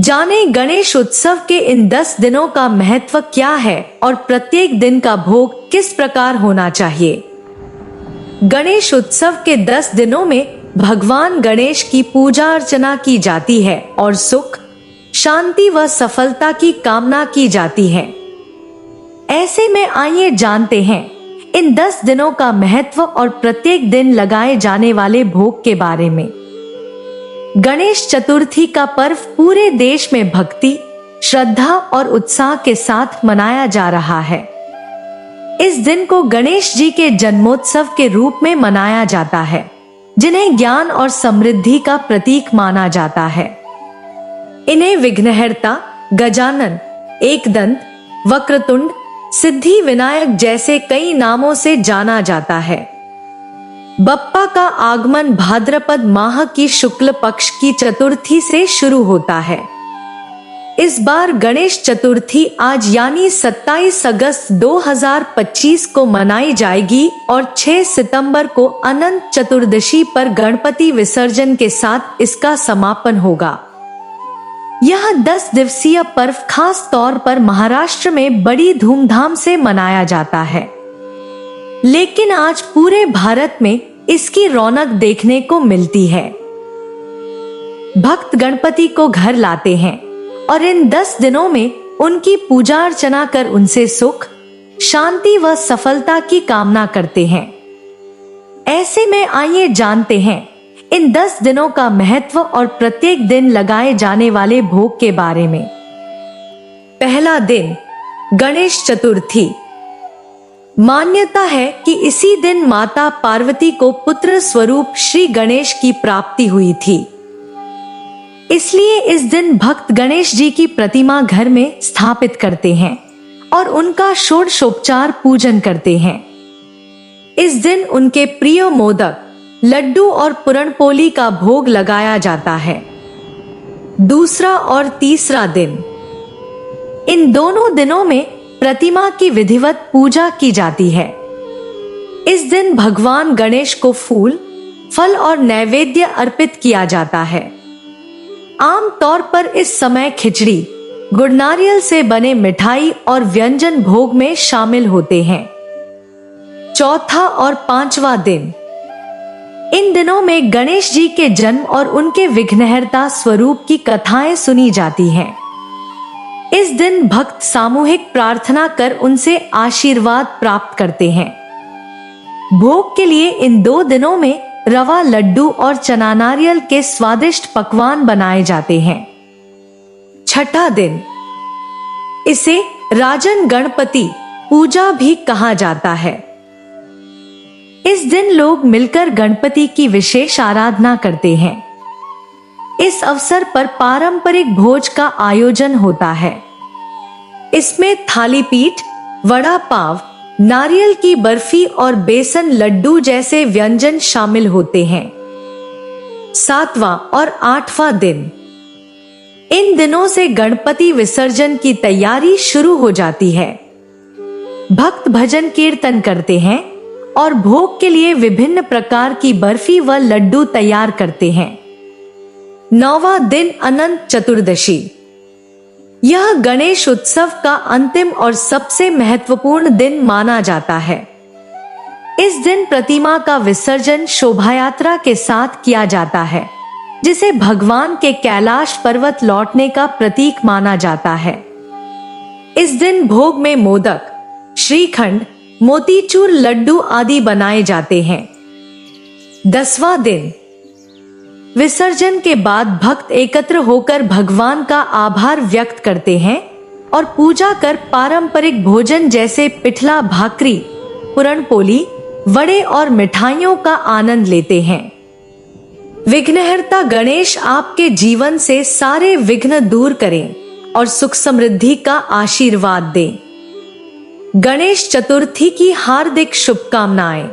जाने गणेश उत्सव के इन 10 दिनों का महत्व क्या है और प्रत्येक दिन का भोग किस प्रकार होना चाहिए। गणेश उत्सव के 10 दिनों में भगवान गणेश की पूजा अर्चना की जाती है और सुख, शांति व सफलता की कामना की जाती है। ऐसे में आइए जानते हैं इन 10 दिनों का महत्व और प्रत्येक दिन लगाए जाने वाले भोग के बारे में। गणेश चतुर्थी का पर्व पूरे देश में भक्ति, श्रद्धा और उत्साह के साथ मनाया जा रहा है। इस दिन को गणेश जी के जन्मोत्सव के रूप में मनाया जाता है, जिन्हें ज्ञान और समृद्धि का प्रतीक माना जाता है। इन्हें विघ्नहर्ता, गजानन, एकदंत, वक्रतुंड, सिद्धि विनायक जैसे कई नामों से जाना जाता है। बप्पा का आगमन भाद्रपद माह की शुक्ल पक्ष की चतुर्थी से शुरू होता है। इस बार गणेश चतुर्थी आज यानी 27 अगस्त 2025 को मनाई जाएगी और 6 सितंबर को अनंत चतुर्दशी पर गणपति विसर्जन के साथ इसका समापन होगा। यह 10 दिवसीय पर्व खास तौर पर महाराष्ट्र में बड़ी धूमधाम से मनाया जाता है, लेकिन आज पूरे भारत में इसकी रौनक देखने को मिलती है। भक्त गणपति को घर लाते हैं और इन 10 दिनों में उनकी पूजा अर्चना कर उनसे सुख, शांति व सफलता की कामना करते हैं। ऐसे में आइए जानते हैं इन 10 दिनों का महत्व और प्रत्येक दिन लगाए जाने वाले भोग के बारे में। पहला दिन, गणेश चतुर्थी। मान्यता है कि इसी दिन माता पार्वती को पुत्र स्वरूप श्री गणेश की प्राप्ति हुई थी। इसलिए इस दिन भक्त गणेश जी की प्रतिमा घर में स्थापित करते हैं और उनका षोडशोपचार पूजन करते हैं। इस दिन उनके प्रिय मोदक, लड्डू और पुरणपोली का भोग लगाया जाता है। दूसरा और तीसरा दिन, इन दोनों दिनों में प्रतिमा की विधिवत पूजा की जाती है। इस दिन भगवान गणेश को फूल, फल और नैवेद्य अर्पित किया जाता है। आम तौर पर इस समय खिचड़ी, गुड़ नारियल से बने मिठाई और व्यंजन भोग में शामिल होते हैं। चौथा और पांचवा दिन, इन दिनों में गणेश जी के जन्म और उनके विघ्नहर्ता स्वरूप की कथाएं सुनी जाती हैं। इस दिन भक्त सामूहिक प्रार्थना कर उनसे आशीर्वाद प्राप्त करते हैं। भोग के लिए इन 2 दिनों में रवा लड्डू और चना नारियल के स्वादिष्ट पकवान बनाए जाते हैं। छठा दिन, इसे राजन गणपति पूजा भी कहा जाता है। इस दिन लोग मिलकर गणपति की विशेष आराधना करते हैं। इस अवसर पर पारंपरिक भोज का आयोजन होता है। इसमें थाली पीठ, वड़ा पाव, नारियल की बर्फी और बेसन लड्डू जैसे व्यंजन शामिल होते हैं। 7वां और 8वां दिन, इन दिनों से गणपति विसर्जन की तैयारी शुरू हो जाती है। भक्त भजन कीर्तन करते हैं और भोग के लिए विभिन्न प्रकार की बर्फी व लड्डू तैयार करते हैं। 9वां दिन, अनंत चतुर्दशी। यह गणेश उत्सव का अंतिम और सबसे महत्वपूर्ण दिन माना जाता है। इस दिन प्रतिमा का विसर्जन शोभायात्रा के साथ किया जाता है, जिसे भगवान के कैलाश पर्वत लौटने का प्रतीक माना जाता है। इस दिन भोग में मोदक, श्रीखंड, मोतीचूर लड्डू आदि बनाए जाते हैं। 10वां दिन, विसर्जन के बाद भक्त एकत्र होकर भगवान का आभार व्यक्त करते हैं और पूजा कर पारंपरिक भोजन जैसे पिठला भाकरी, पुरणपोली, वड़े और मिठाइयों का आनंद लेते हैं। विघ्नहर्ता गणेश आपके जीवन से सारे विघ्न दूर करें और सुख समृद्धि का आशीर्वाद दें। गणेश चतुर्थी की हार्दिक शुभकामनाएं।